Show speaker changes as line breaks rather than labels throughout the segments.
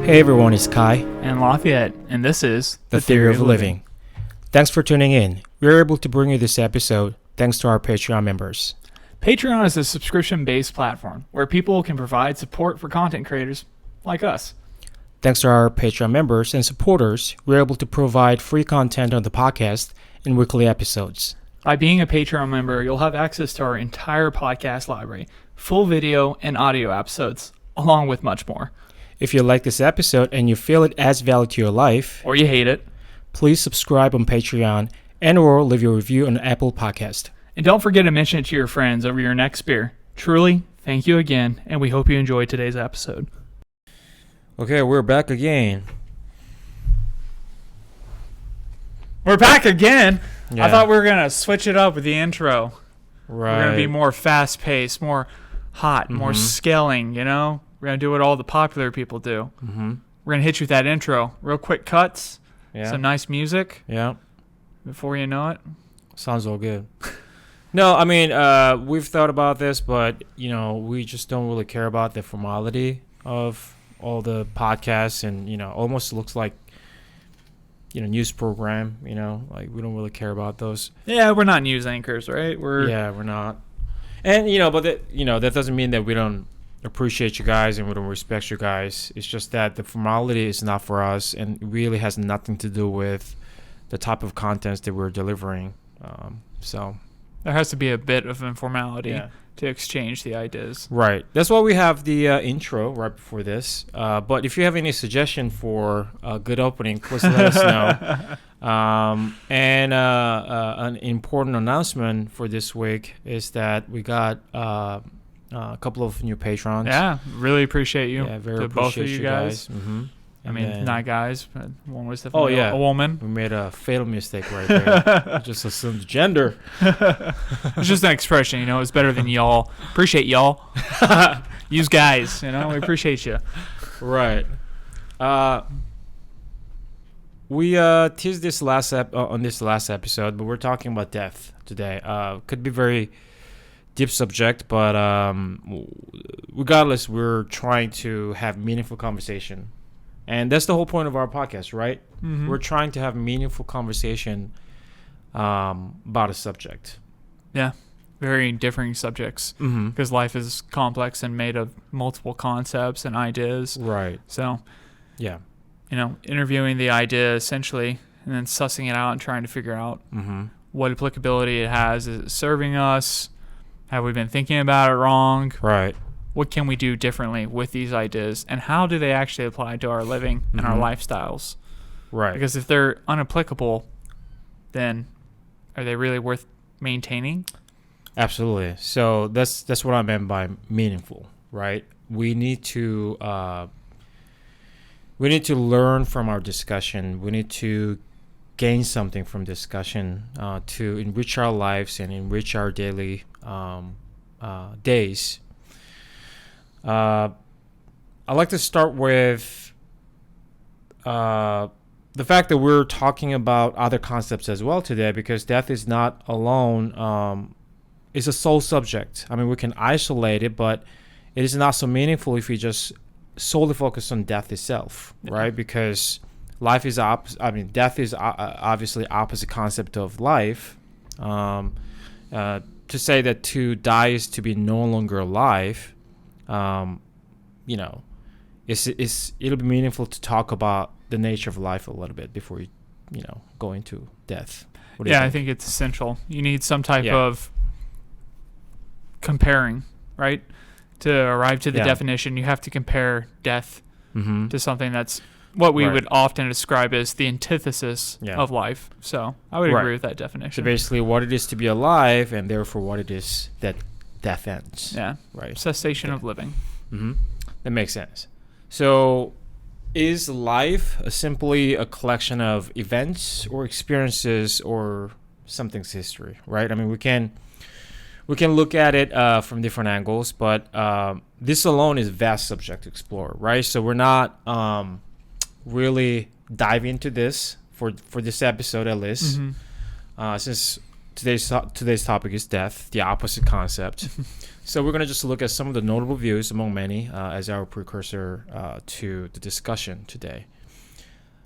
Hey everyone, it's Kai.
And Lafayette, and this is
The Theory of Living. Thanks for tuning in. We're able to bring you this episode thanks to our Patreon members.
Patreon is a subscription-based platform where people can provide support for content creators like us.
Thanks to our Patreon members and supporters, we're able to provide free content on the podcast and weekly episodes.
By being a Patreon member, you'll have access to our entire podcast library, full video and audio episodes, along with much more.
If you like this episode and you feel it adds value to your life,
or you hate it,
please subscribe on Patreon and or leave your review on Apple Podcast.
And don't forget to mention it to your friends over your next beer. Truly, thank you again, and we hope you enjoyed today's episode.
Okay, we're back again.
We're back again?
Yeah.
I thought we were going to switch it up with the intro.
Right.
We're going to be more fast-paced, more hot, more scaling, you know? We're going to do what all the popular people do.
Mm-hmm.
We're going to hit you with that intro. Real quick cuts, some nice music.
Yeah.
Before you know it.
Sounds all good. No, I mean, we've thought about this, but, you know, we just don't really care about the formality of all the podcasts and, you know, almost looks like, you know, news program, you know, like we don't really care about those.
Yeah, we're not news anchors, right?
We're not. And, you know, but that doesn't mean that we don't appreciate you guys and we don't respect you guys. It's just that the formality is not for us and really has nothing to do with the type of contents that we're delivering. So
there has to be a bit of informality to exchange the ideas.
Right. That's why we have the intro right before this. But if you have any suggestion for a good opening, please let us know. And an important announcement for this week is that we got a couple of new patrons.
Yeah, really appreciate you.
Yeah, very
to
appreciate
both of you guys.
Mm-hmm.
I mean, not guys, but one was definitely a woman.
We made a fatal mistake right there. We just assumed gender.
It's just an expression, you know. It's better than y'all. Appreciate y'all. Use guys, you know. We appreciate you.
Right. We teased this on this last episode, but we're talking about death today. Could be very deep subject, but regardless, we're trying to have meaningful conversation. And that's the whole point of our podcast, right? Mm-hmm. We're trying to have meaningful conversation about a subject.
Yeah, very differing subjects. Because life is complex and made of multiple concepts and ideas.
Right.
So,
yeah,
you know, interviewing the idea essentially and then sussing it out and trying to figure out what applicability it has. Is it serving us? Have we been thinking about it wrong?
Right.
What can we do differently with these ideas, and how do they actually apply to our living and our lifestyles?
Right.
Because if they're unapplicable, then are they really worth maintaining?
Absolutely. So that's what I meant by meaningful, right? We need to learn from our discussion. We need to gain something from discussion to enrich our lives and enrich our daily days. I'd like to start with the fact that we're talking about other concepts as well today, because death is not alone. It's a sole subject. I mean, we can isolate it, but it is not so meaningful if we just solely focus on death itself, right? Because death is obviously opposite concept of life. To say that to die is to be no longer alive, you know, it'll be meaningful to talk about the nature of life a little bit before you know, go into death.
I think it's essential. You need some type of comparing, right? To arrive to the definition, you have to compare death to something that's what we would often describe as the antithesis of life. So I would agree with that definition.
So basically what it is to be alive, and therefore what it is that death ends.
Yeah.
Right.
Cessation of living.
That makes sense. So is life simply a collection of events or experiences or something's history, right? I mean, we can look at it from different angles, but this alone is a vast subject to explore, right? So we're not really diving into this for this episode at least, since today's topic is death, the opposite concept. So we're going to just look at some of the notable views among many as our precursor to the discussion today.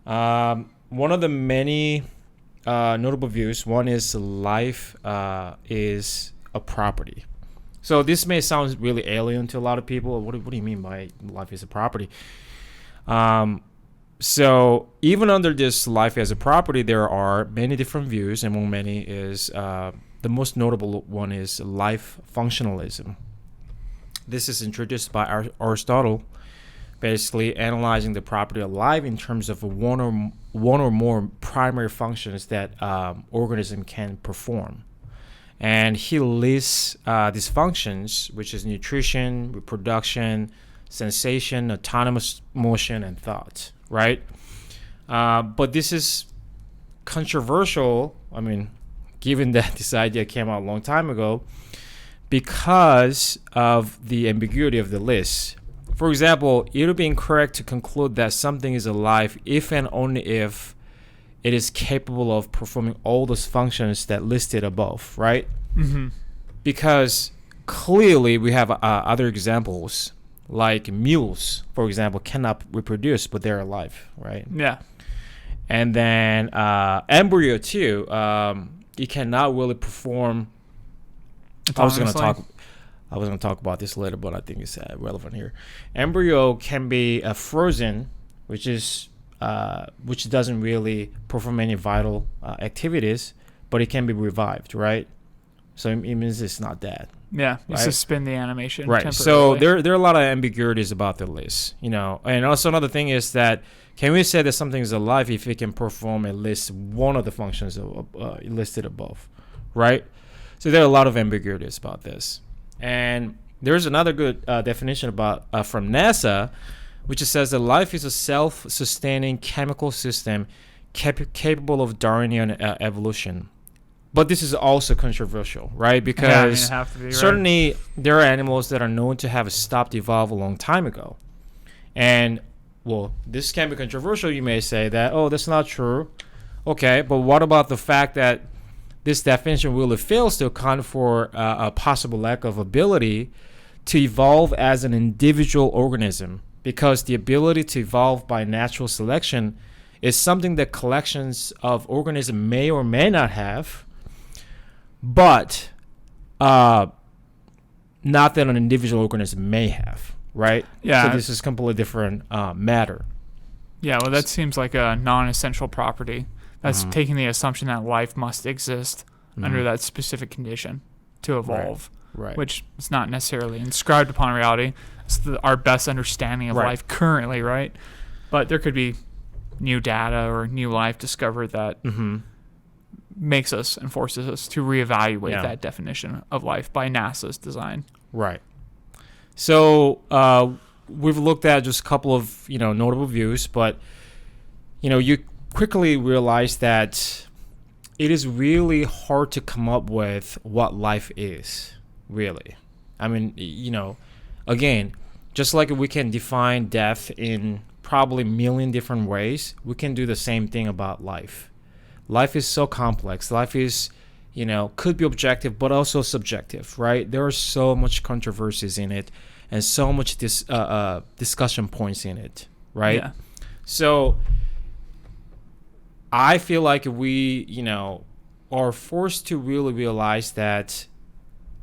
One of the many notable views, one is life is a property. So this may sound really alien to a lot of people. What do you mean by life is a property? So even under this life as a property, there are many different views. Among many is the most notable one is life functionalism. This is introduced by Aristotle, basically analyzing the property of life in terms of one or more primary functions that organism can perform. And he lists these functions, which is nutrition, reproduction, sensation, autonomous motion, and thought, right? But this is controversial, I mean, given that this idea came out a long time ago, because of the ambiguity of the list. For example, it would be incorrect to conclude that something is alive if and only if it is capable of performing all those functions that listed above, right?
Mm-hmm.
Because clearly we have other examples, like mules, for example, cannot reproduce, but they're alive, right?
Yeah.
And then embryo too, it cannot really perform. I was going to talk about this later, but I think it's relevant here. Embryo can be frozen, which doesn't really perform any vital activities, but it can be revived, right? So it means it's not dead.
Yeah, you
right?
suspend the animation.
Right. So there are a lot of ambiguities about the list, And also another thing is that can we say that something is alive if it can perform at least one of the functions listed above, right? So there are a lot of ambiguities about this. And there's another good definition about from NASA, which says that life is a self-sustaining chemical system capable of Darwinian evolution. But this is also controversial, right? Because
it have to be,
certainly there are animals that are known to have stopped evolve a long time ago. And, well, this can be controversial. You may say that, oh, that's not true. Okay, but what about the fact that this definition really fails to account for a possible lack of ability to evolve as an individual organism? Because the ability to evolve by natural selection is something that collections of organisms may or may not have, but not that an individual organism may have, right?
Yeah.
So this is completely different matter.
Yeah, well, that seems like a non-essential property. That's taking the assumption that life must exist under that specific condition to evolve,
right.
Which is not necessarily inscribed upon reality. It's our best understanding of life currently, right? But there could be new data or new life discovered that makes us and forces us to reevaluate that definition of life by NASA's design.
Right. So we've looked at just a couple of notable views, but you quickly realize that it is really hard to come up with what life is, really. I mean, again, just like we can define death in probably a million different ways, we can do the same thing about life. Life is so complex. Life is, could be objective, but also subjective, right? There are so much controversies in it and so much discussion points in it, right?
Yeah.
So I feel like we, are forced to really realize that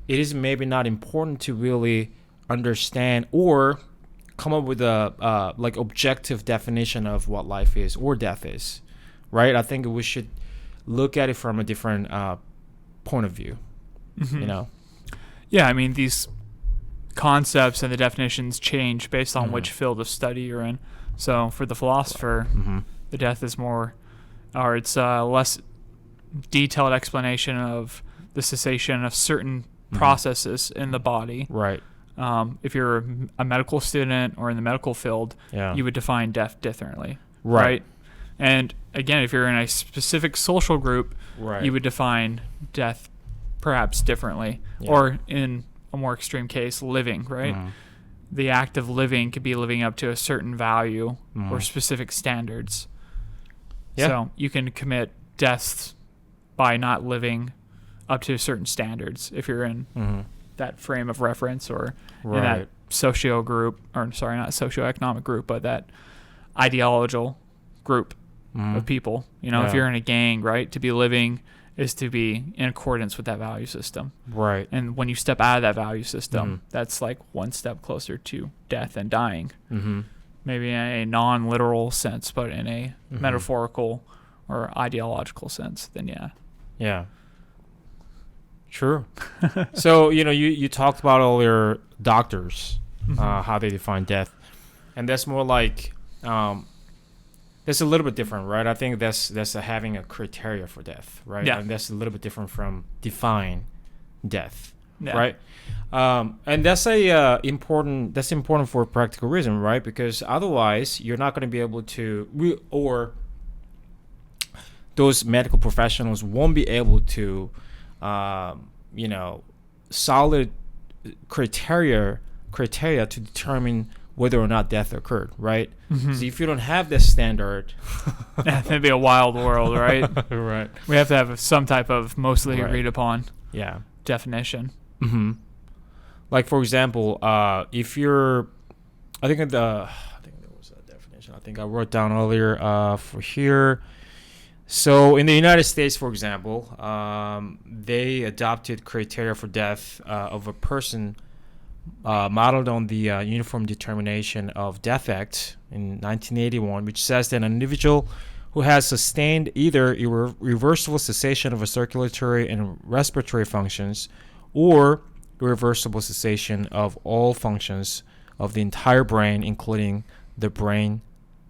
it is maybe not important to really understand or come up with a objective definition of what life is or death is, right? I think we should look at it from a different point of view,
Yeah, I mean, these concepts and the definitions change based on which field of study you're in. So for the philosopher, the death is more, or it's a less detailed explanation of the cessation of certain processes in the body.
Right.
If you're a medical student or in the medical field, you would define death differently. Right. And again, if you're in a specific social group, you would define death perhaps differently. Or in a more extreme case, living, right? The act of living could be living up to a certain value or specific standards. So you can commit deaths by not living up to certain standards if you're in that frame of reference or in
Right.
that socio group, or sorry, not socioeconomic group, but that ideological group of people. You know, if you're in a gang, right, to be living is to be in accordance with that value system.
Right.
And when you step out of that value system, that's like one step closer to death and dying. Maybe in a non-literal sense, but in a metaphorical or ideological sense, then yeah.
Yeah. True. So, you talked about earlier doctors, how they define death. And that's more like, that's a little bit different, right? I think that's having a criteria for death, right?
Yeah.
And that's a little bit different from define death,
Yeah.
right? And that's important for a practical reason, right? Because otherwise you're not going to be able to, or those medical professionals won't be able to, solid criteria to determine whether or not death occurred, right? So if you don't have this standard,
it'd be a wild world, right?
Right.
We have to have some type of mostly agreed upon definition.
Like for example, if you're, I think there was a definition. I think I wrote down earlier for here. So in the United States, for example, they adopted criteria for death of a person modeled on the Uniform Determination of Death Act in 1981, which says that an individual who has sustained either irreversible cessation of a circulatory and respiratory functions or irreversible cessation of all functions of the entire brain, including the brain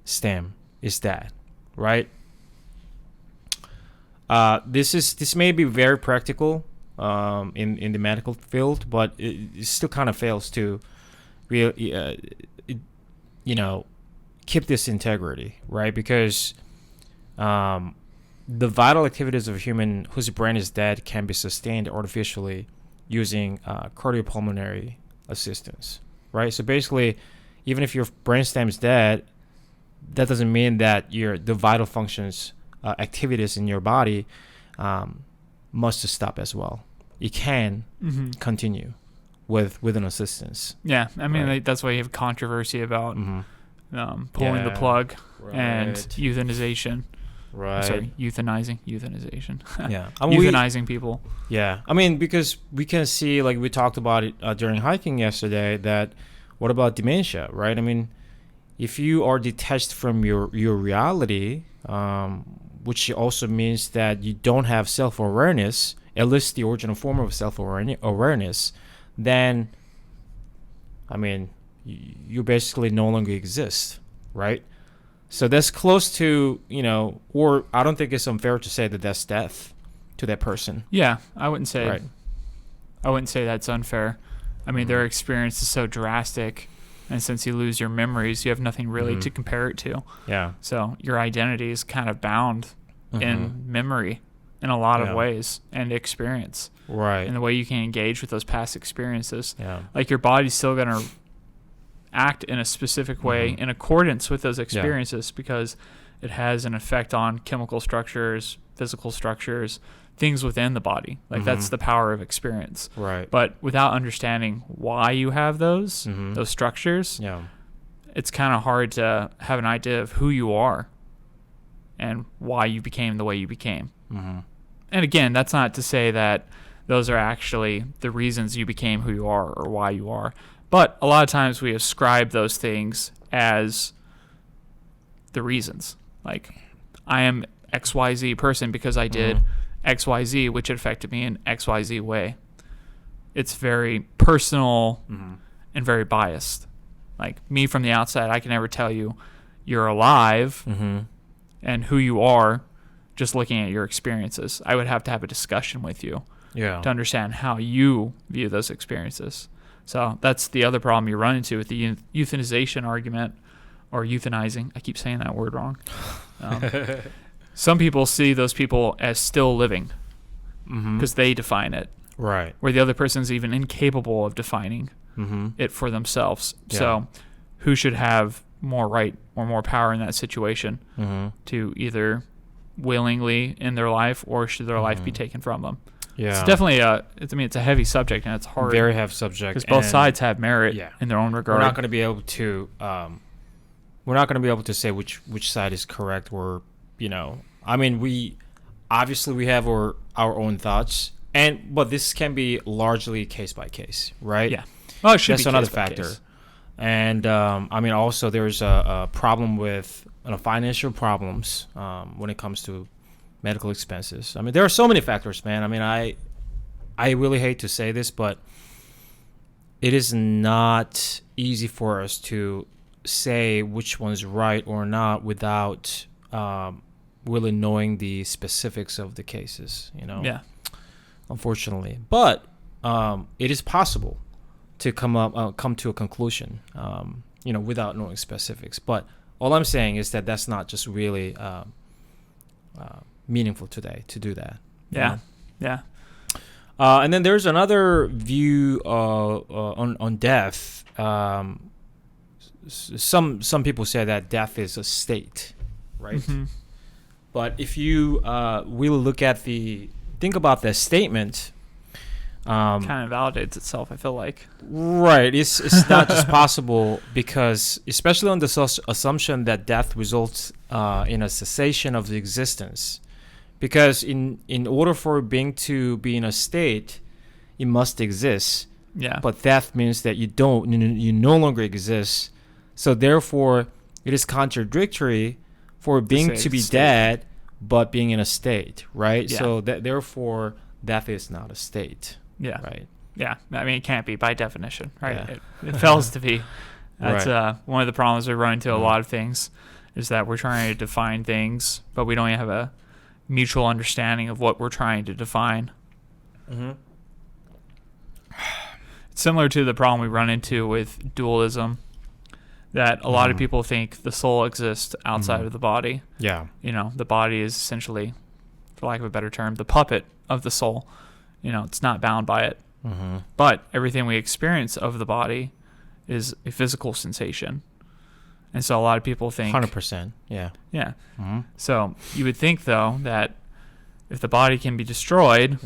stem, is dead, right? This may be very practical in the medical field, but it still kind of fails to really, keep this integrity, right? Because the vital activities of a human whose brain is dead can be sustained artificially using cardiopulmonary assistance, right? So basically, even if your brainstem is dead, that doesn't mean that the vital functions, activities in your body must stop as well. It can continue with an assistance.
Yeah, I mean,
right?
that's why you have controversy about pulling the plug and euthanization.
Right.
Sorry, euthanization.
Yeah.
Euthanizing people.
Yeah. I mean, because we can see, like we talked about it during hiking yesterday, that what about dementia, right? I mean, if you are detached from your reality, which also means that you don't have self-awareness, at least the original form of self-awareness, then, I mean, you basically no longer exist, right? So that's close to, or I don't think it's unfair to say that that's death to that person.
Yeah, I wouldn't say.
Right.
I wouldn't say that's unfair. I mean, their experience is so drastic, and since you lose your memories, you have nothing really to compare it to.
Yeah.
So your identity is kind of bound in memory in a lot of ways and experience.
Right.
And the way you can engage with those past experiences.
Yeah.
Like your body's still going to act in a specific way in accordance with those experiences because it has an effect on chemical structures, physical structures, things within the body. Like that's the power of experience.
Right.
But without understanding why you have those structures, it's kind of hard to have an idea of who you are and why you became the way you became. And again, that's not to say that those are actually the reasons you became who you are or why you are. But a lot of times we ascribe those things as the reasons. Like, I am XYZ person because I did XYZ, which affected me in XYZ way. It's very personal and very biased. Like, me from the outside, I can never tell you you're alive and who you are just looking at your experiences. I would have to have a discussion with you to understand how you view those experiences. So that's the other problem you run into with the euthanization argument, or euthanizing. I keep saying that word wrong. Some people see those people as still living because they define it.
Right.
Where the other person's even incapable of defining it for themselves.
Yeah.
So who should have more right or more power in that situation to either willingly end their life or should their life be taken from them? It's definitely it's a heavy subject, and it's hard.
Very heavy subject.
Because both sides have merit in their own regard.
We're not going to be able to say which side is correct, or I mean, we have our own thoughts, but this can be largely case by case, right?
Yeah. Well, it should
That's
be
another
case by
factor.
case.
And I mean, also there's a problem with financial problems when it comes to medical expenses. I mean, there are so many factors, man. I mean, I really hate to say this, but it is not easy for us to say which one's right or not without really knowing the specifics of the cases,
Yeah.
Unfortunately. But it is possible to come to a conclusion, without knowing specifics. But all I'm saying is that that's not just really meaningful today to do that.
Yeah. Yeah.
And then there's another view on death. Some people say that death is a state, right?
Mm-hmm.
But if you really think about the statement,
kind of validates itself, I feel like.
Right. It's not just possible because, especially on the assumption that death results in a cessation of the existence. Because in order for a being to be in a state, it must exist.
Yeah.
But death means that you no longer exist. So therefore, it is contradictory for a being to be dead, but being in a state, right?
Yeah.
So therefore, death is not a state.
Yeah.
Right.
Yeah. I mean, it can't be by definition, right?
Yeah.
It fails to be. That's
right.
One of the problems we run into a lot of things is that we're trying to define things, but we don't have a mutual understanding of what we're trying to define.
Mm-hmm.
It's similar to the problem we run into with dualism, that a lot of people think the soul exists outside of the body.
Yeah.
The body is essentially, for lack of a better term, the puppet of the soul. It's not bound by it.
Mm-hmm.
But everything we experience of the body is a physical sensation. And so a lot of people think
100%. Yeah.
Yeah.
Mm-hmm.
So you would think, though, that if the body can be destroyed,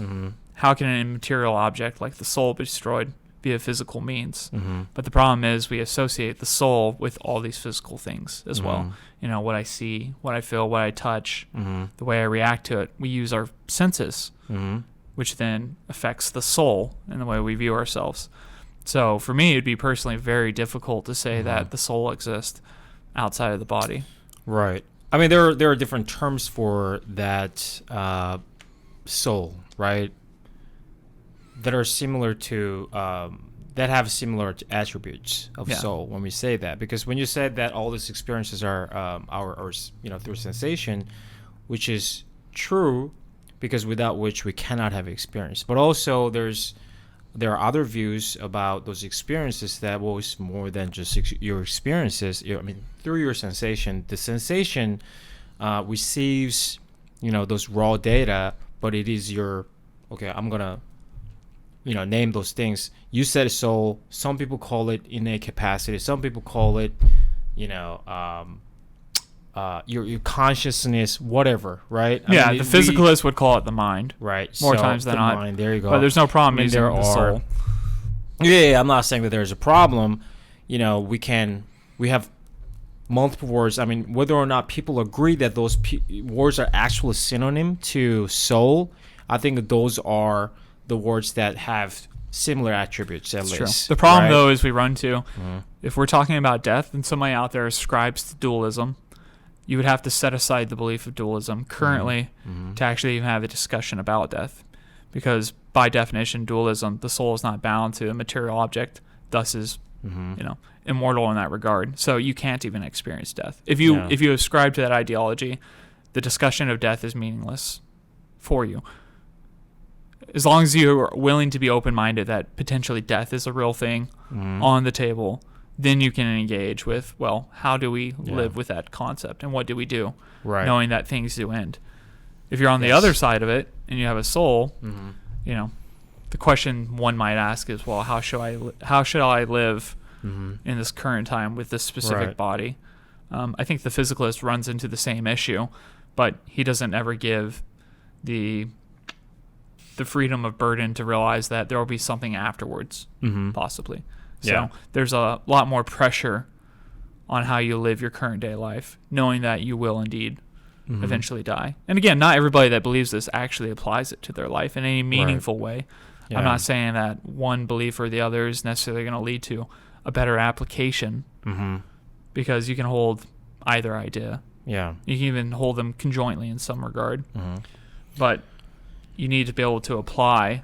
how can an immaterial object like the soul be destroyed be a physical means?
Mm-hmm.
But the problem is we associate the soul with all these physical things as well. What I see, what I feel, what I touch, the way I react to it. We use our senses, which then affects the soul and the way we view ourselves. So for me, it'd be personally very difficult to say that the soul exists outside of the body.
Right. I mean, there are different terms for that soul, right? That are similar to that have similar attributes of soul when we say that. Because when you said that all these experiences are our through sensation, which is true, because without which we cannot have experience. But also there are other views about those experiences that it's more than just your experiences. Through your sensation, the sensation receives, those raw data, but it is I'm gonna, name those things. You said soul. Some people call it innate capacity. Some people call it, your consciousness, whatever, right?
The physicalists would call it the mind,
right?
More times than not.
Mind, there you go.
But there's no problem using the soul.
Yeah, I'm not saying that there's a problem. We have multiple words. I mean, whether or not people agree that those words are actually synonym to soul, I think those are the words that have similar attributes at least.
True. The problem, though, is we run to, if we're talking about death and somebody out there ascribes to dualism, you would have to set aside the belief of dualism currently to actually even have a discussion about death. Because by definition, dualism, the soul is not bound to a material object, thus is immortal in that regard. So you can't even experience death. If you ascribe to that ideology, the discussion of death is meaningless for you. As long as you are willing to be open-minded that potentially death is a real thing on the table, then you can engage with, how do we live with that concept and what do we do, knowing that things do end. If you're on the other side of it and you have a soul, the question one might ask is, how should I live in this current time with this specific body? I think the physicalist runs into the same issue, but he doesn't ever give the the freedom of burden to realize that there will be something afterwards, possibly. So there's a lot more pressure on how you live your current day life, knowing that you will indeed eventually die. And again, not everybody that believes this actually applies it to their life in any meaningful way. Yeah. I'm not saying that one belief or the other is necessarily going to lead to a better application, because you can hold either idea. Yeah. You can even hold them conjointly in some regard. But you need to be able to apply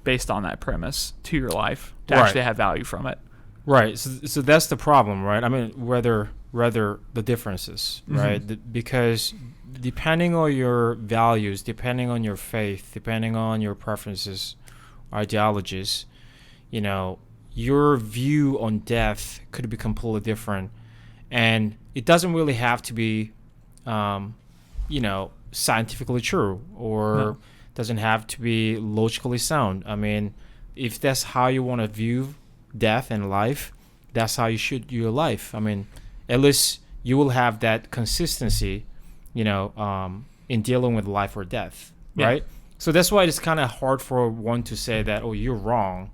based on that premise to your life to actually have value from it.
Right. So that's the problem, right? I mean, rather the differences, right? Because depending on your values, depending on your faith, depending on your preferences, ideologies, you know, your view on death could be completely different. And it doesn't really have to be, you know, scientifically true, or doesn't have to be logically sound. I mean, if that's how you want to view death and life, that's how you should view your life. I mean, at least you will have that consistency, you know, in dealing with life or death, right? So that's why it's kind of hard for one to say that, oh, you're wrong,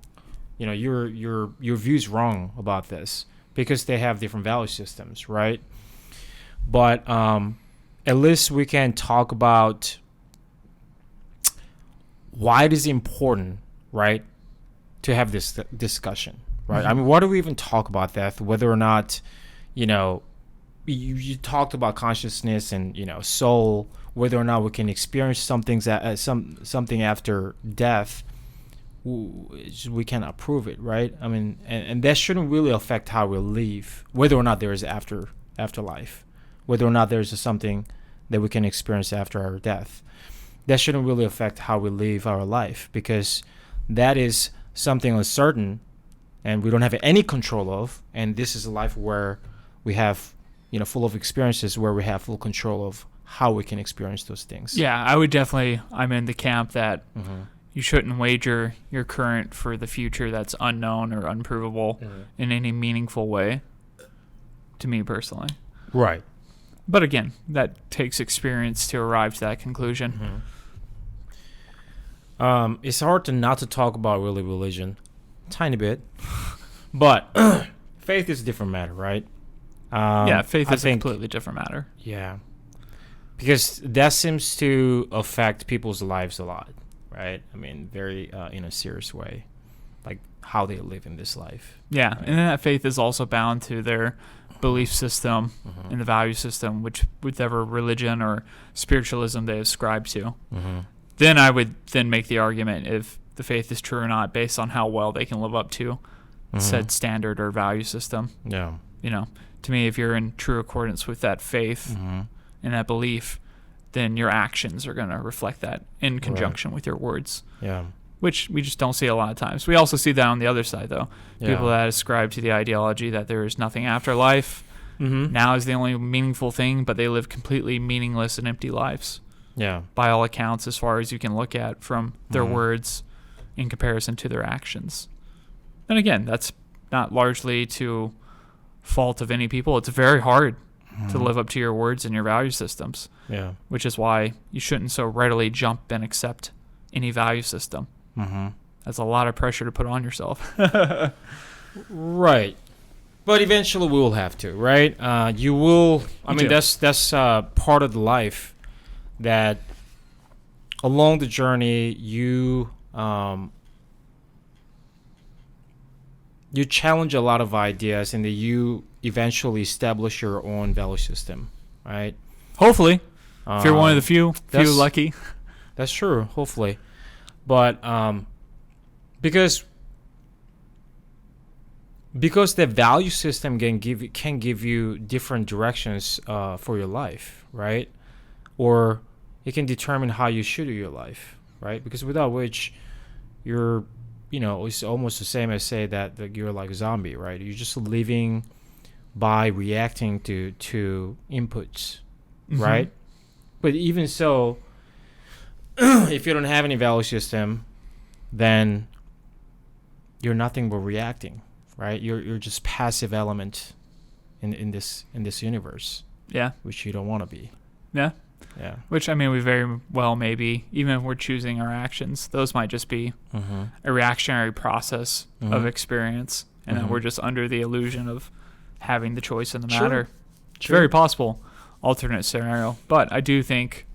you know, your view's wrong about this, because they have different value systems, right? But at least we can talk about why it is important, right, to have this discussion, right? I mean, why do we even talk about that? Whether or not, you know, you talked about consciousness and, you know, soul, whether or not we can experience something after death, we cannot prove it, right? I mean, and that shouldn't really affect how we live, whether or not there is afterlife, whether or not there's something that we can experience after our death. That shouldn't really affect how we live our life, because that is something uncertain and we don't have any control of. And this is a life where we have, you know, full of experiences where we have full control of how we can experience those things.
Yeah, I'm in the camp that you shouldn't wager your current for the future that's unknown or unprovable in any meaningful way, to me personally.
Right.
But again, that takes experience to arrive to that conclusion.
It's hard to not to talk about really religion, tiny bit, but faith is a different matter, right?
Faith is a completely different matter.
Yeah, because that seems to affect people's lives a lot, right? I mean, very in a serious way, like how they live in this life.
Yeah,
right?
And then that faith is also bound to their belief system and the value system, whichever religion or spiritualism they ascribe to. Then I would then make the argument if the faith is true or not based on how well they can live up to said standard or value system. Yeah. You know, to me, if you're in true accordance with that faith and that belief, then your actions are going to reflect that in conjunction with your words. Yeah. Which we just don't see a lot of times. We also see that on the other side, though. Yeah. People that ascribe to the ideology that there is nothing after life, now is the only meaningful thing, but they live completely meaningless and empty lives. Yeah. By all accounts, as far as you can look at from their words in comparison to their actions. And again, that's not largely to fault of any people. It's very hard to live up to your words and your value systems. Yeah. Which is why you shouldn't so readily jump and accept any value system. That's a lot of pressure to put on yourself.
Right. But eventually we will have to, right? You will. I mean, that's part of the life that along the journey you challenge a lot of ideas, and that you eventually establish your own value system, right?
Hopefully, if you're one of the few lucky.
That's true. Hopefully, but because the value system can give you different directions for your life, right? Or it can determine how you should do your life, right? Because without which, you're, you know, it's almost the same as say that you're like a zombie, right? You're just living by reacting to inputs, right? But even so, if you don't have any value system, then you're nothing but reacting, right? You're just passive element in this universe. Yeah. Which you don't want to be.
Yeah.
Yeah.
Which, I mean, we very well maybe, even if we're choosing our actions, those might just be a reactionary process of experience, and that we're just under the illusion of having the choice in the matter. It's very possible, alternate scenario. But I do think,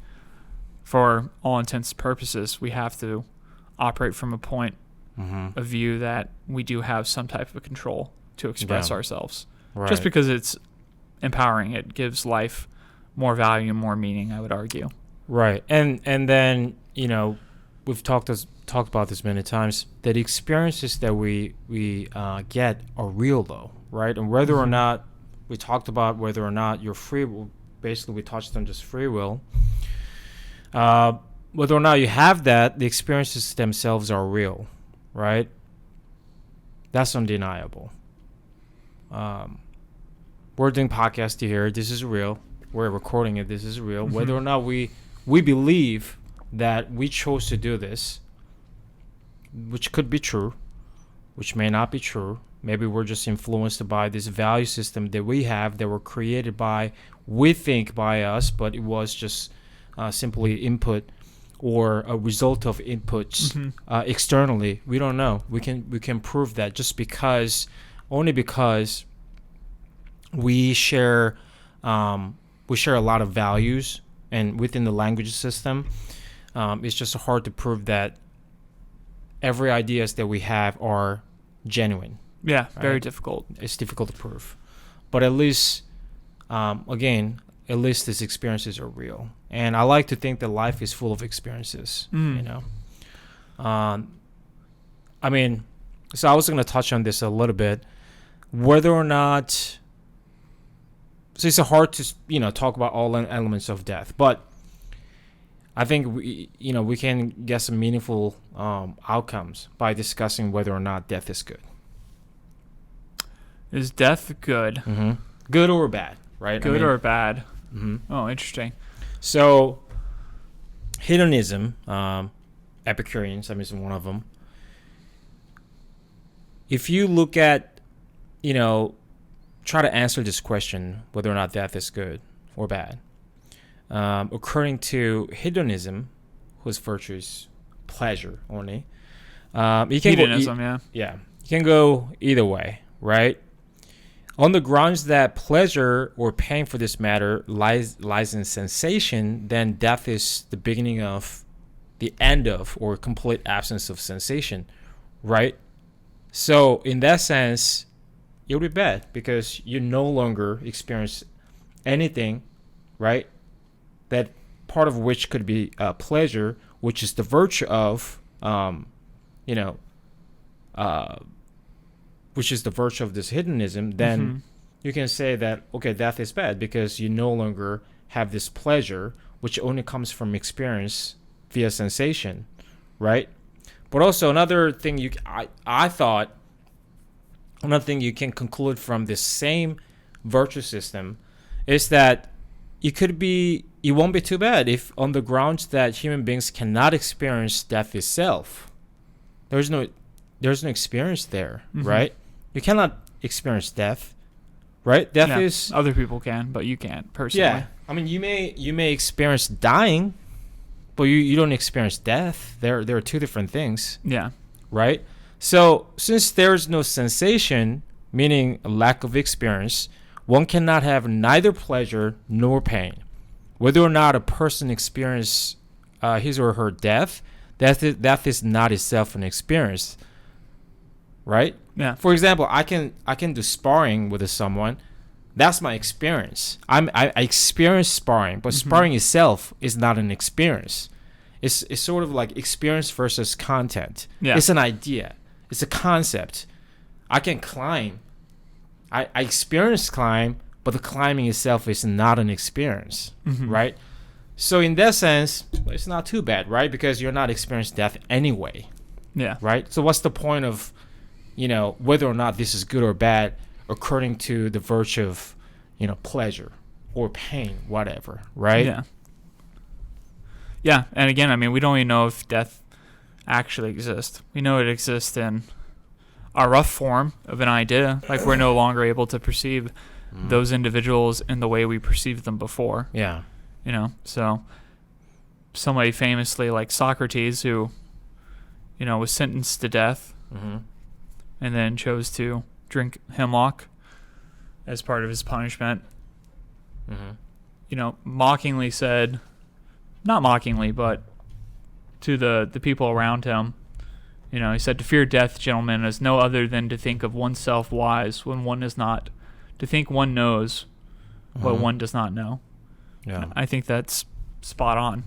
for all intents and purposes, we have to operate from a point of view that we do have some type of control to express ourselves. Right. Just because it's empowering, it gives life more value and more meaning, I would argue.
Right. And then, we've talked about this many times, that experiences that we get are real, though, right? And whether or not, we talked about whether or not your free will, basically we touched on just free will, whether or not you have that, the experiences themselves are real, right? That's undeniable. We're doing podcast here. This is real. We're recording it. This is real. Whether or not we believe that we chose to do this, which could be true, which may not be true. Maybe we're just influenced by this value system that we have, that were created by, we think, by us, but it was just simply input or a result of inputs externally. We don't know. We can prove that only because we share a lot of values, and within the language system, it's just hard to prove that every ideas that we have are genuine.
Yeah,
right?
Very difficult.
It's difficult to prove. But at least, these experiences are real. And I like to think that life is full of experiences, So I was going to touch on this a little bit. Whether or not... So it's hard to, talk about all elements of death. But I think, we can get some meaningful outcomes by discussing whether or not death is good.
Is death good?
Good or bad, right?
Good or bad? Oh, interesting.
So, hedonism, Epicureans, is one of them. If you look at, try to answer this question, whether or not death is good or bad, according to hedonism, whose virtue is pleasure only,
hedonism,
you can go either way, right? On the grounds that pleasure or pain, for this matter, lies in sensation, then death is the beginning of the end of, or complete absence of sensation, right? So in that sense, it would be bad because you no longer experience anything, right? That part of which could be pleasure, which is the virtue of, which is the virtue of this hedonism. Then you can say that, okay, death is bad because you no longer have this pleasure, which only comes from experience via sensation, right? But also another thing I thought, another thing you can conclude from this same virtue system is that it won't be too bad if, on the grounds that human beings cannot experience death itself, there's no experience there, right? You cannot experience death, right? Death is...
Other people can, but you can't, personally.
Yeah. You may experience dying, but you don't experience death. There are two different things.
Yeah.
Right? So, since there's no sensation, meaning a lack of experience, one cannot have neither pleasure nor pain. Whether or not a person experiences his or her death, that is not itself an experience. Right?
Yeah.
For example, I can do sparring with someone. That's my experience. I experience sparring, but sparring itself is not an experience. It's sort of like experience versus content.
Yeah.
It's an idea. It's a concept. I can climb. I experience climb, but the climbing itself is not an experience, right? So in that sense, it's not too bad, right? Because you're not experiencing death anyway.
Yeah.
Right? So what's the point of, whether or not this is good or bad according to the virtue of, pleasure or pain, whatever, right?
Yeah. Yeah, and again, we don't even know if death actually exists. We know it exists in a rough form of an idea. Like, we're no longer able to perceive those individuals in the way we perceived them before.
Yeah.
So somebody famously like Socrates, who, was sentenced to death and then chose to drink hemlock as part of his punishment, mockingly said, not mockingly, but to the people around him, he said, "To fear death, gentlemen, is no other than to think of oneself wise when one is not, to think one knows what one does not know."
Yeah.
I think that's spot on.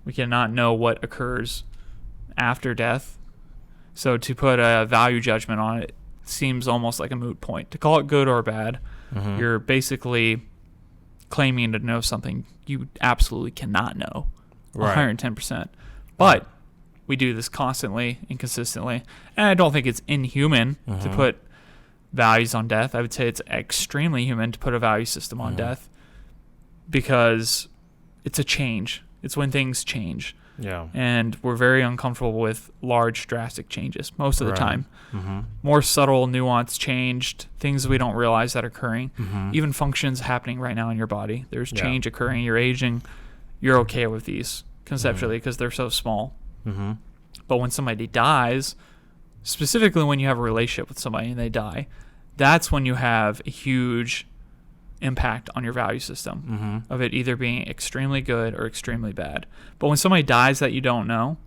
We cannot know what occurs after death. So to put a value judgment on it seems almost like a moot point. To call it good or bad, you're basically claiming to know something you absolutely cannot know, 110%. But we do this constantly and consistently, and I don't think it's inhuman to put values on death. I would say it's extremely human to put a value system on death, because it's a change. It's when things change.
Yeah.
And we're very uncomfortable with large, drastic changes most of the time. More subtle, nuanced, changed things we don't realize that are occurring. Even functions happening right now in your body. There's change occurring. You're aging. You're okay with these conceptually because they're so small. But when somebody dies, specifically when you have a relationship with somebody and they die, that's when you have a huge impact on your value system of it either being extremely good or extremely bad. But when somebody dies that you don't know,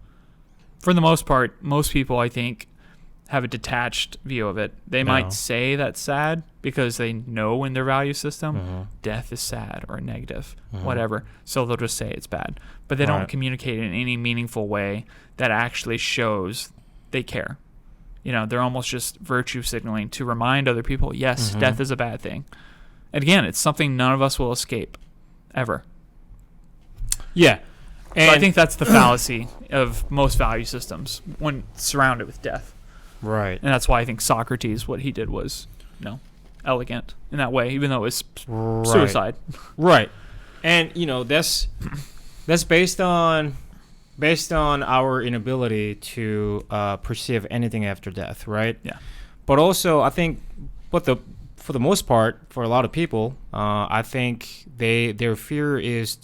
for the most part, most people, I think, have a detached view of it. They might say that's sad because they know in their value system death is sad or negative, whatever. So they'll just say it's bad. But they don't communicate in any meaningful way that actually shows they care. They're almost just virtue signaling to remind other people, yes, death is a bad thing. And again, it's something none of us will escape, ever.
Yeah.
And so I think that's the fallacy of most value systems when surrounded with death.
Right.
And that's why I think Socrates, what he did was, elegant in that way, even though it was suicide.
Right. And, that's based on our inability to perceive anything after death, right?
Yeah.
But also, I think for the most part, for a lot of people, I think their fear is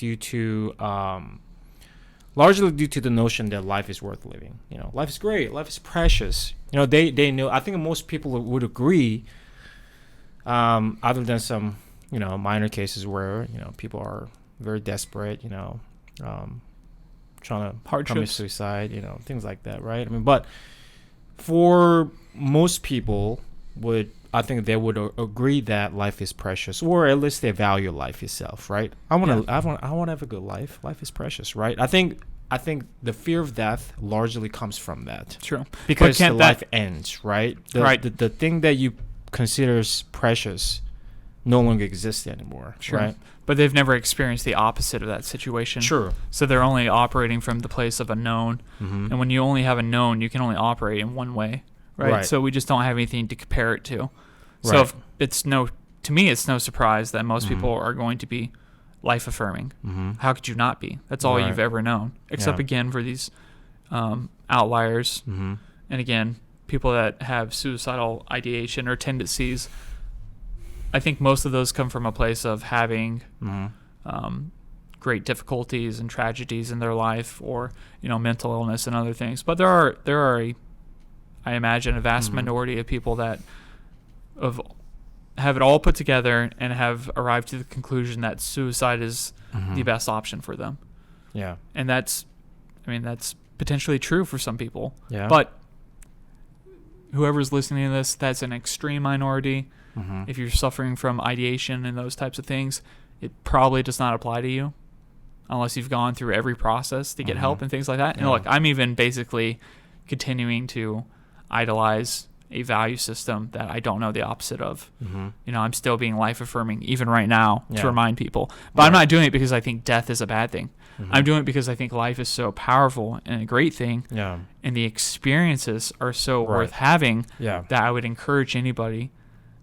largely due to the notion that life is worth living. Life is great, life is precious. They know. I think most people would agree, other than some minor cases where people are very desperate, trying to commit suicide, things like that, right? But for most people, I think they would agree that life is precious, or at least they value life itself, right? I want to have a good life. Life is precious, right? I think the fear of death largely comes from that.
True.
Because the life ends, right? The thing that you consider as precious no longer exists anymore, right?
But they've never experienced the opposite of that situation.
Sure.
So they're only operating from the place of a known. And when you only have a known, you can only operate in one way. Right. So we just don't have anything to compare it to. So to me, it's no surprise that most people are going to be life affirming. How could you not be? That's all you've ever known, except again for these outliers. And again, people that have suicidal ideation or tendencies. I think most of those come from a place of having great difficulties and tragedies in their life, or mental illness and other things. But there are I imagine a vast minority of people that have it all put together and have arrived to the conclusion that suicide is the best option for them.
Yeah.
And that's potentially true for some people.
Yeah.
But whoever's listening to this, that's an extreme minority. If you're suffering from ideation and those types of things, it probably does not apply to you unless you've gone through every process to get help and things like that. And look, I'm even basically continuing to idolize a value system that I don't know the opposite of. I'm still being life affirming even right now to remind people. But I'm not doing it because I think death is a bad thing. I'm doing it because I think life is so powerful and a great thing. And the experiences are so worth having that I would encourage anybody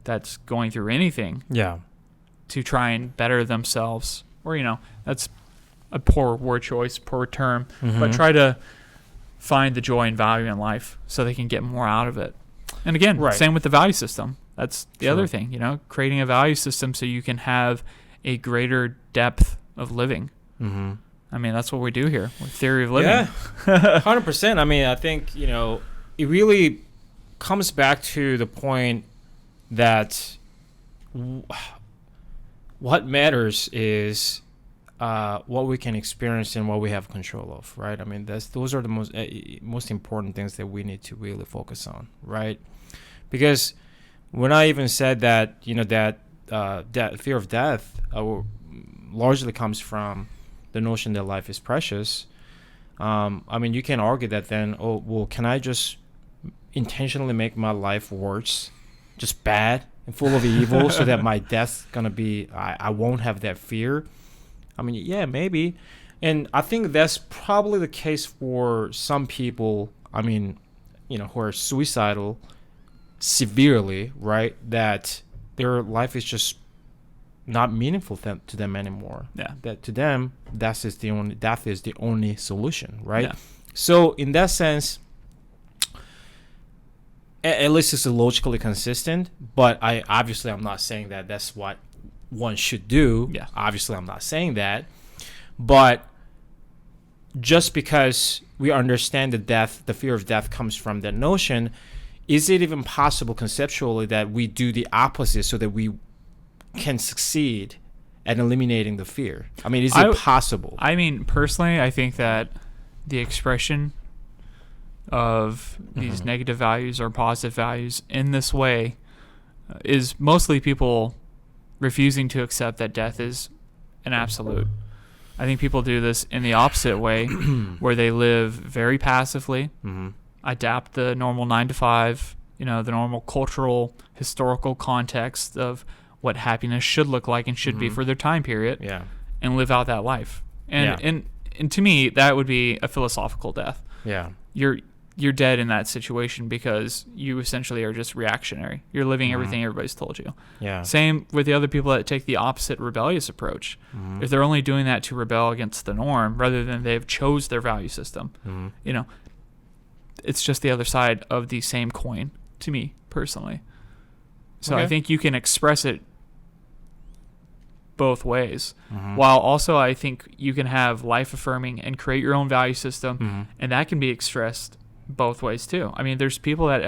that's going through anything to try and better themselves. Or, that's a poor word choice, poor term. But try to find the joy and value in life so they can get more out of it. And again, same with the value system. That's the other thing, creating a value system so you can have a greater depth of living.
Mm-hmm.
I mean, that's what we do here with theory of living.
Yeah, 100%. I mean, I think, it really comes back to the point that what matters is what we can experience and what we have control of, right? I mean, those are the most important things that we need to really focus on, right? Because when I even said that, that fear of death largely comes from the notion that life is precious. I mean, you can argue that then, can I just intentionally make my life worse, just bad and full of evil, so that my death's gonna be, I won't have that fear? I mean, yeah, maybe. And I think that's probably the case for some people, I mean, who are suicidal severely, right? That their life is just not meaningful to them anymore.
Yeah.
That to them, death is the only solution, right?
Yeah.
So in that sense, at least it's logically consistent. But I'm not saying that that's what one should do.
Yeah.
Obviously, I'm not saying that. But just because we understand the fear of death comes from that notion, is it even possible conceptually that we do the opposite so that we can succeed at eliminating the fear? I mean, is it possible?
I mean, personally, I think that the expression of these negative values or positive values in this way is mostly people refusing to accept that death is an absolute. I think people do this in the opposite way, where they live very passively, adapt the normal 9 to 5, the normal cultural, historical context of what happiness should look like and should be for their time period, and live out that life. And to me, that would be a philosophical death.
Yeah.
You're dead in that situation because you essentially are just reactionary. You're living everything everybody's told you.
Yeah.
Same with the other people that take the opposite rebellious approach. If they're only doing that to rebel against the norm rather than they've chose their value system, it's just the other side of the same coin to me personally. So I think you can express it both ways, while also I think you can have life affirming and create your own value system, and that can be expressed both ways too. I mean, there's people that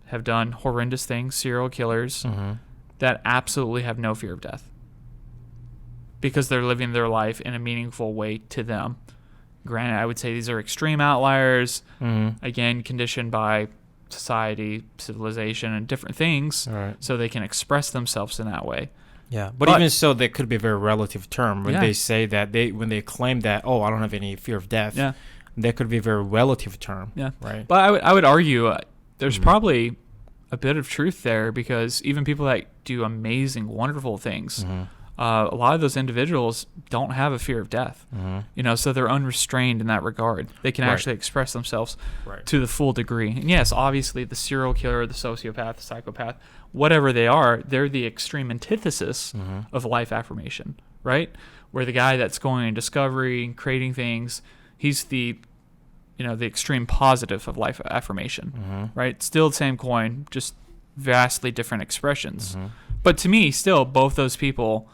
have done horrendous things, serial killers, that absolutely have no fear of death because they're living their life in a meaningful way to them. Granted, I would say these are extreme outliers, again, conditioned by society, civilization, and different things, so they can express themselves in that way.
Yeah, but even so, that could be a very relative term when they say that when they claim that, I don't have any fear of death. Yeah. That could be a very relative term. Yeah. Right.
But I would argue there's probably a bit of truth there, because even people that do amazing, wonderful things, a lot of those individuals don't have a fear of death. So they're unrestrained in that regard. They can actually express themselves to the full degree. And yes, obviously the serial killer, the sociopath, the psychopath, whatever they are, they're the extreme antithesis of life affirmation, right? Where the guy that's going in discovery and creating things, he's the extreme positive of life affirmation, right? Still the same coin, just vastly different expressions. But to me, still, both those people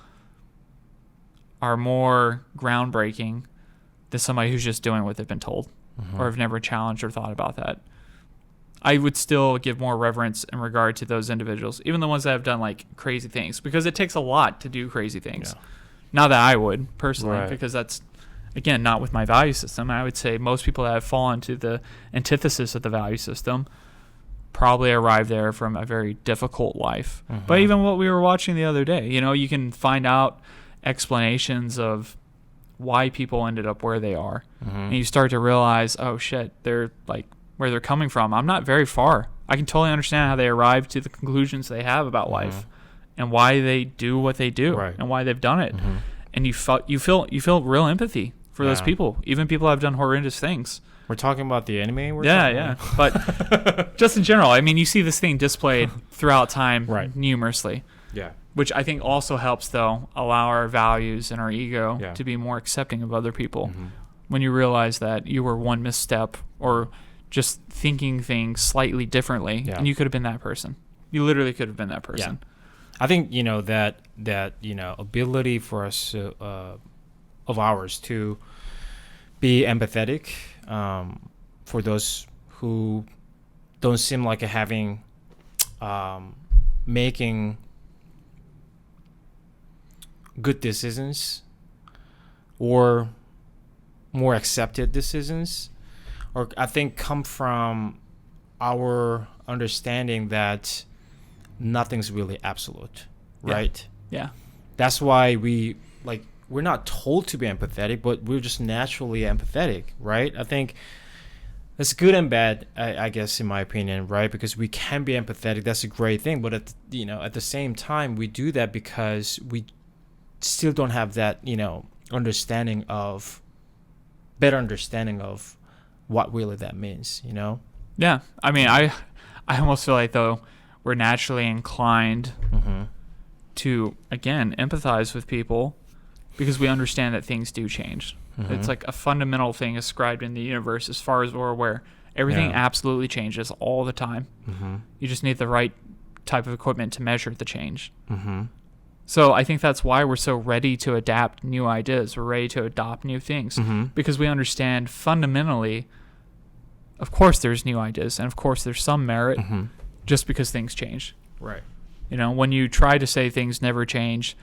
are more groundbreaking than somebody who's just doing what they've been told or have never challenged or thought about that. I would still give more reverence in regard to those individuals, even the ones that have done like crazy things, because it takes a lot to do crazy things. Yeah. Not that I would personally, because that's, again, not with my value system. I would say most people that have fallen to the antithesis of the value system probably arrived there from a very difficult life. But even what we were watching the other day, you can find out explanations of why people ended up where they are. And you start to realize, oh shit, they're like, where they're coming from, I'm not very far. I can totally understand how they arrived to the conclusions they have about life and why they do what they do and why they've done it. And you feel real empathy for those people, even people that have done horrendous things.
We're talking about the anime?
But just in general, I mean, you see this thing displayed throughout time numerously. Yeah. Which I think also helps, though, allow our values and our ego to be more accepting of other people. When you realize that you were one misstep or just thinking things slightly differently, and you could have been that person. You literally could have been that person.
I think that ability for us to of ours to be empathetic for those who don't seem like having making good decisions or more accepted decisions, or I think come from our understanding that nothing's really absolute, right?
Yeah.
That's why we're not told to be empathetic, but we're just naturally empathetic, right? I think it's good and bad, I guess, in my opinion, right? Because we can be empathetic. That's a great thing. But at the same time, we do that because we still don't have that, better understanding of what really that means,
Yeah. I mean, I almost feel like, though, we're naturally inclined to, again, empathize with people because we understand that things do change. It's like a fundamental thing ascribed in the universe as far as we're aware. Everything absolutely changes all the time. You just need the right type of equipment to measure the change. So I think that's why we're so ready to adapt new ideas. We're ready to adopt new things because we understand fundamentally, of course there's new ideas and of course there's some merit just because things change.
Right.
When you try to say things never change,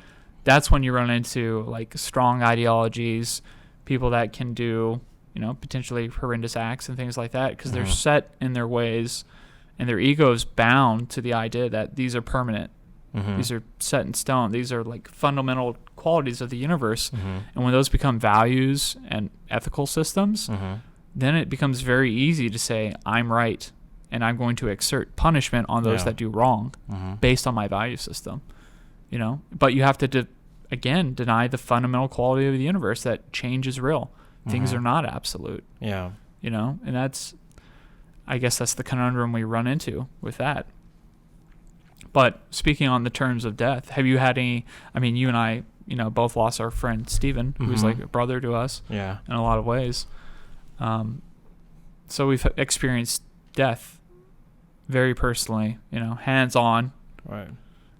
that's when you run into like strong ideologies, people that can do, potentially horrendous acts and things like that because they're set in their ways and their ego is bound to the idea that these are permanent. These are set in stone. These are like fundamental qualities of the universe. And when those become values and ethical systems, then it becomes very easy to say, I'm right, and I'm going to exert punishment on those that do wrong based on my value system. But you have to, again, deny the fundamental quality of the universe that change is real. Things are not absolute.
Yeah.
And I guess that's the conundrum we run into with that. But speaking on the terms of death, have you had any, you and I, both lost our friend Steven, who's like a brother to us in a lot of ways. So we've experienced death very personally, hands-on.
Right.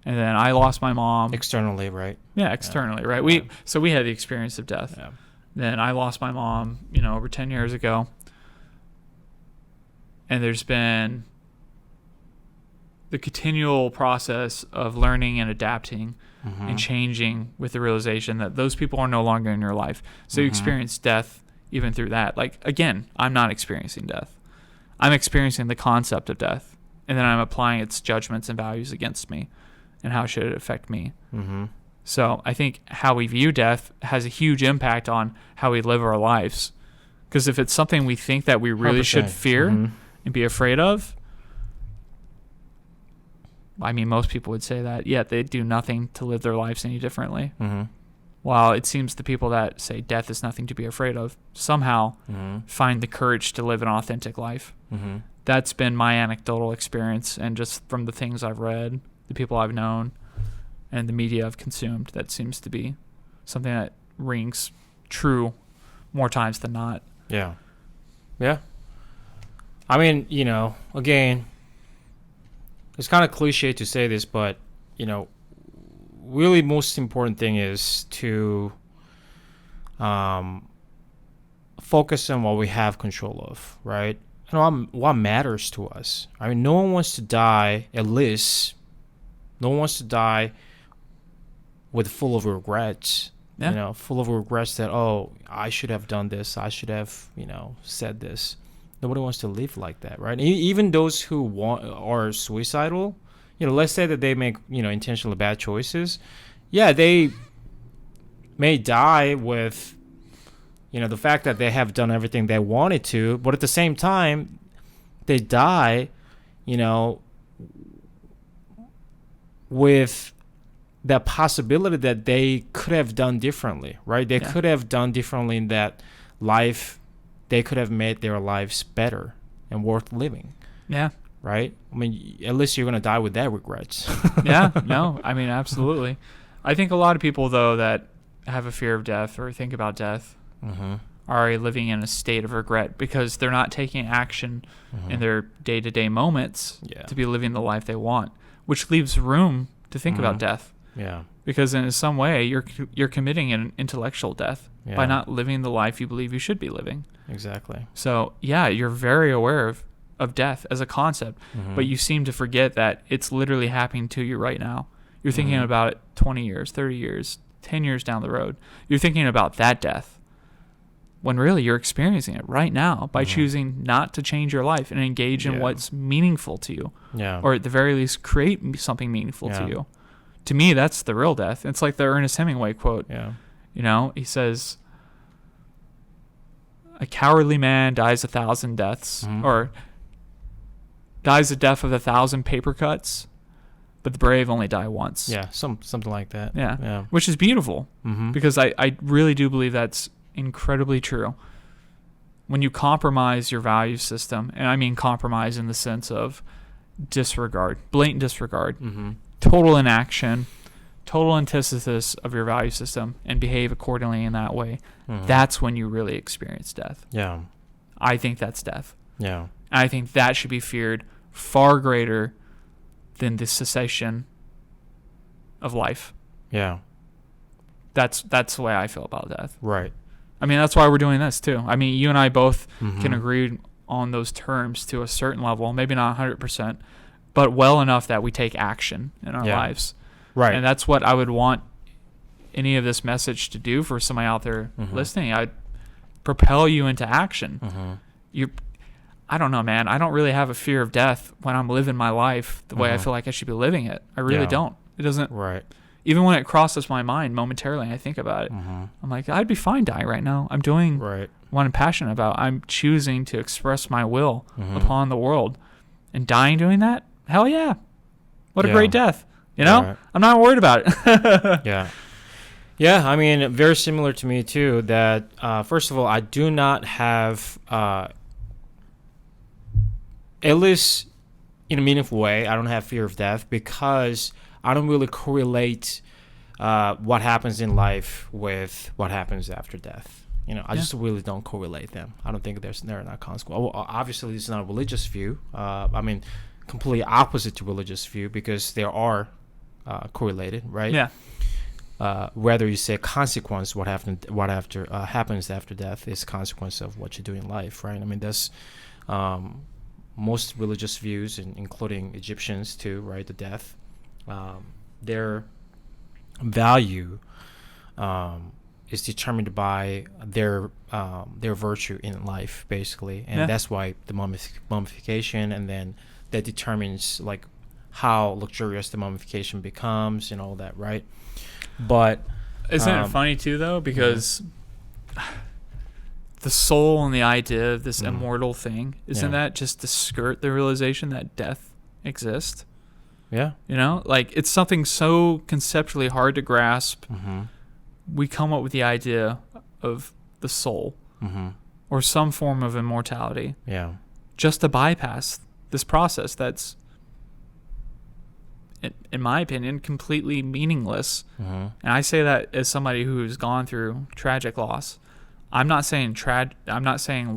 And then I lost my mom.
Externally, right?
Yeah, externally, right? So we had the experience of death. Yeah. Then I lost my mom, over 10 years ago. And there's been the continual process of learning and adapting and changing with the realization that those people are no longer in your life. So you experience death even through that. Like, again, I'm not experiencing death. I'm experiencing the concept of death. And then I'm applying its judgments and values against me. And how should it affect me? So I think how we view death has a huge impact on how we live our lives. Because if it's something we think that we really
100%.
should fear and be afraid of, most people would say that, yet they do nothing to live their lives any differently. While it seems the people that say death is nothing to be afraid of somehow find the courage to live an authentic life. That's been my anecdotal experience, and just from the things I've read, the people I've known, and the media I've consumed, that seems to be something that rings true more times than not.
Yeah. Again, it's kind of cliche to say this, but, really most important thing is to focus on what we have control of, right? What matters to us. No one wants to die, at least, no one wants to die with full of regrets. Full of regrets that, I should have done this, I should have, said this. Nobody wants to live like that, right? Even those who are suicidal, let's say that they make, intentionally bad choices. Yeah, they may die with, the fact that they have done everything they wanted to, but at the same time, they die, with that possibility that they could have done differently, right? They could have done differently in that life. They could have made their lives better and worth living. Yeah. Right? At least you're going to die with that regrets.
Yeah. No, absolutely. I think a lot of people, though, that have a fear of death or think about death are living in a state of regret because they're not taking action in their day-to-day moments to be living the life they want, which leaves room to think about death.
Yeah.
because in some way you're committing an intellectual death by not living the life you believe you should be living.
Exactly.
So yeah, you're very aware of death as a concept, but you seem to forget that it's literally happening to you right now. You're thinking about it 20 years, 30 years, 10 years down the road. You're thinking about that death, when really you're experiencing it right now by choosing not to change your life and engage in what's meaningful to you.
Yeah.
Or at the very least, create something meaningful to you. To me, that's the real death. It's like the Ernest Hemingway quote.
Yeah.
You know, he says, a cowardly man dies 1,000 deaths, or dies the death of 1,000 paper cuts, but the brave only die once.
Yeah, something like that.
Yeah. Which is beautiful, because I really do believe that's incredibly true. When you compromise your value system, and I mean compromise in the sense of disregard, blatant disregard, total inaction, total antithesis of your value system, and behave accordingly in that way, that's when you really experience death.
Yeah.
I think that's death.
Yeah.
And I think that should be feared far greater than the cessation of life.
Yeah.
That's the way I feel about death.
Right.
I mean, that's why we're doing this too. I mean, you and I both can agree on those terms to a certain level, maybe not 100%, but well enough that we take action in our lives.
Right.
And that's what I would want any of this message to do for somebody out there listening. I'd propel you into action. I don't know, man. I don't really have a fear of death when I'm living my life the way I feel like I should be living it. I really don't. It doesn't.
Right.
Even when it crosses my mind momentarily, I think about it. I'm like, I'd be fine dying right now. I'm doing what I'm passionate about. I'm choosing to express my will upon the world. And dying doing that? Hell yeah. What a great death. You know? Right. I'm not worried about it.
Yeah, I mean, very similar to me too, that first of all, I do not have, at least in a meaningful way, I don't have fear of death because I don't really correlate what happens in life with what happens after death. You know, I just really don't correlate them. I don't think they're not consequential. Well, obviously, it's not a religious view. I mean, completely opposite to religious view because they are correlated, right?
Yeah.
Whether you say consequence, what happens after death is consequence of what you do in life, right? I mean, that's most religious views, including Egyptians too, right? The death. Their value is determined by their virtue in life, basically, and that's why the mummification, and then that determines like how luxurious the mummification becomes and all that, right? But
isn't it funny too, though, because the soul and the idea of this immortal thing, isn't that just to skirt the realization that death exists?
Yeah.
You know, like it's something so conceptually hard to grasp. We come up with the idea of the soul or some form of immortality.
Yeah.
Just to bypass this process that's, in my opinion, completely meaningless. And I say that as somebody who's gone through tragic loss. I'm not saying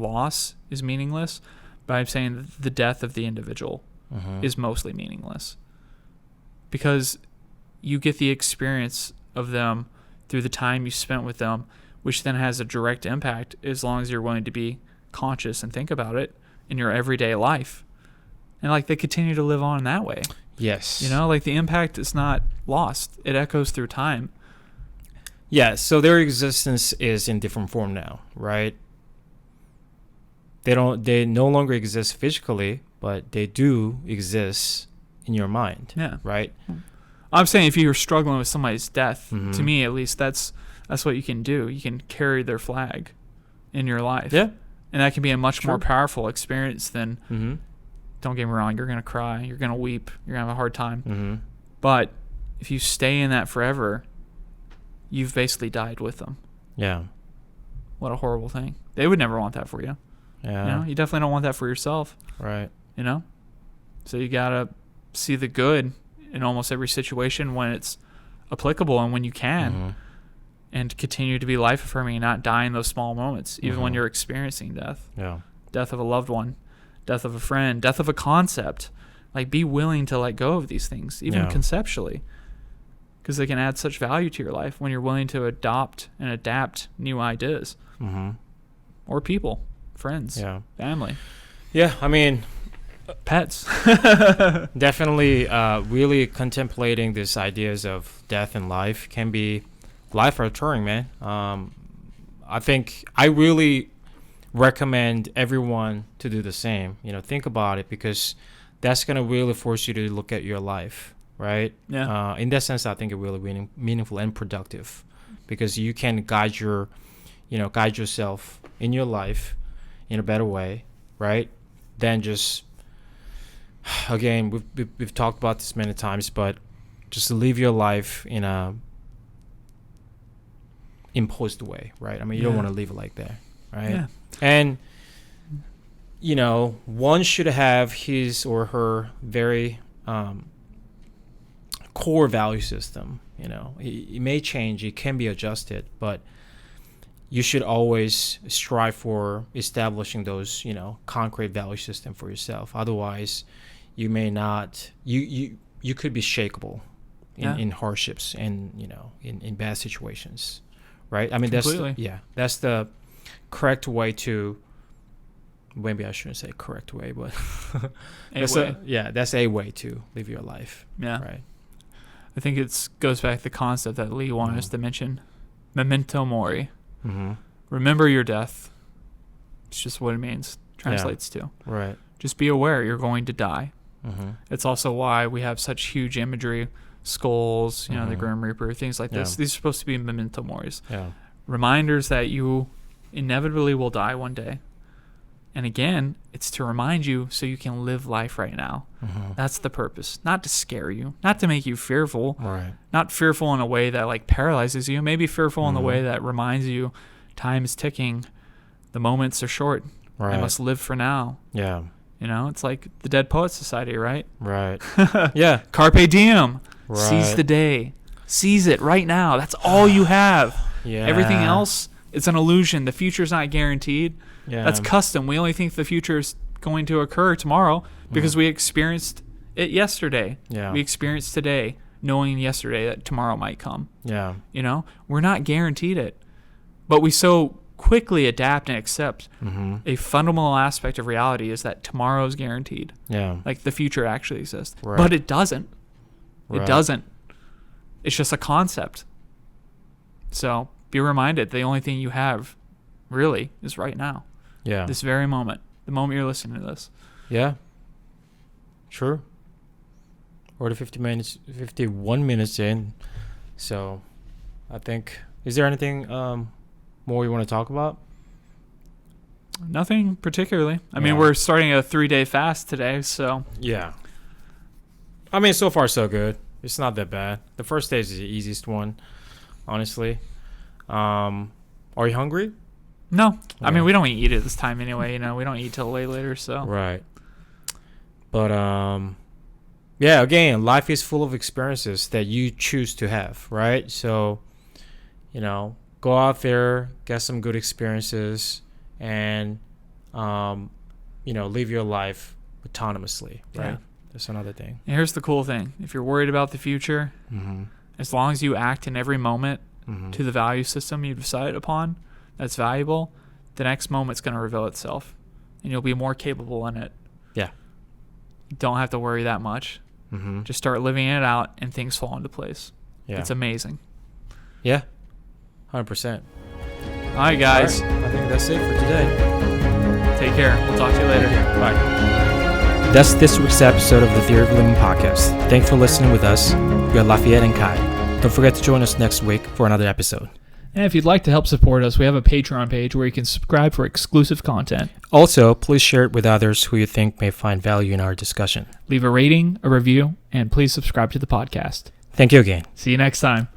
loss is meaningless, but I'm saying the death of the individual is mostly meaningless. Because you get the experience of them through the time you spent with them, which then has a direct impact as long as you're willing to be conscious and think about it in your everyday life. And like they continue to live on in that way.
Yes.
You know, like the impact is not lost. It echoes through time.
Yeah, so their existence is in different form now, right? They no longer exist physically, but they do exist in your mind.
Yeah.
Right?
I'm saying if you're struggling with somebody's death, to me at least, that's what you can do. You can carry their flag in your life.
Yeah.
And that can be a much more powerful experience than, don't get me wrong, you're going to cry, you're going to weep, you're going to have a hard time. But if you stay in that forever, you've basically died with them. Yeah. What a horrible thing. They would never want that for you. Yeah. You know, you definitely don't want that for yourself. Right. You know? So you got to see the good in almost every situation when it's applicable and when you can, and continue to be life affirming and not die in those small moments, even when you're experiencing death. Yeah. Death of a loved one, death of a friend, death of a concept. Like, be willing to let go of these things, even conceptually. because they can add such value to your life when you're willing to adopt and adapt new ideas. Or people, friends, family.
Yeah, I mean,
pets.
Definitely really contemplating these ideas of death and life can be life-altering, man. I think I really recommend everyone to do the same. Think about it, because that's going to really force you to look at your life, right?
Yeah.
In that sense, I think it's really meaningful and productive, because you can guide yourself in your life in a better way, right? Than just, again, we've talked about this many times, but just to live your life in a imposed way, right? I mean, you don't want to live it like that, right?
Yeah.
And one should have his or her very core value system. It may change, it can be adjusted, but you should always strive for establishing those, concrete value system for yourself. Otherwise, you may not, you could be shakeable in hardships and, in bad situations, right? I mean,
completely.
that's the correct way to, maybe I shouldn't say correct way, but that's a way to live your life.
Yeah.
Right.
I think it goes back to the concept that Lee wanted us to mention. Memento Mori. Remember your death. It's just what it means. Translates to.
Right.
Just be aware you're going to die. It's also why we have such huge imagery, skulls, the Grim Reaper, things like this. These are supposed to be memento moris.
Yeah.
Reminders that you inevitably will die one day. And again, it's to remind you so you can live life right now. That's the purpose. Not to scare you, not to make you fearful.
Right.
Not fearful in a way that paralyzes you. Maybe fearful in the way that reminds you time is ticking. The moments are short.
Right.
I must live for now.
Yeah.
It's like the Dead Poets Society, right?
Right. Yeah.
Carpe diem.
Right.
Seize the day. Seize it right now. That's all you have.
Yeah.
Everything else, it's an illusion. The future's not guaranteed.
Yeah.
That's custom. We only think the future is going to occur tomorrow because we experienced it yesterday.
Yeah.
We experienced today knowing yesterday that tomorrow might come.
Yeah.
We're not guaranteed it. But we so quickly adapt and accept a fundamental aspect of reality is that tomorrow is guaranteed.
Yeah.
Like the future actually exists.
Right.
But it doesn't.
Right.
It doesn't. It's just a concept. So be reminded the only thing you have really is right now.
Yeah.
This very moment. The moment you're listening to this.
Yeah. Sure. We're 51 minutes in. So I think, is there anything more you want to talk about?
Nothing particularly. I mean, we're starting a 3-day fast today, so.
Yeah. I mean, so far so good. It's not that bad. The first day is the easiest one, honestly. Are you hungry?
No.
Yeah.
I mean, we don't eat at this time anyway. We don't eat till way later, so.
Right. But, yeah, again, life is full of experiences that you choose to have, right? So, go out there, get some good experiences, and, live your life autonomously, right?
Yeah.
That's another thing.
And here's the cool thing. If you're worried about the future, as long as you act in every moment to the value system you decided upon that's valuable, the next moment's going to reveal itself, and you'll be more capable in it.
Yeah.
You don't have to worry that much. Just start living it out, and things fall into place.
Yeah.
It's amazing.
Yeah. 100%.
All right, guys.
All right. I think that's it for today.
Take care. We'll talk to you later.
Bye. That's this week's episode of the Theory of Living podcast. Thanks for listening with us. We are Lafayette and Kai. Don't forget to join us next week for another episode.
And if you'd like to help support us, we have a Patreon page where you can subscribe for exclusive content.
Also, please share it with others who you think may find value in our discussion.
Leave a rating, a review, and please subscribe to the podcast.
Thank you again.
See you next time.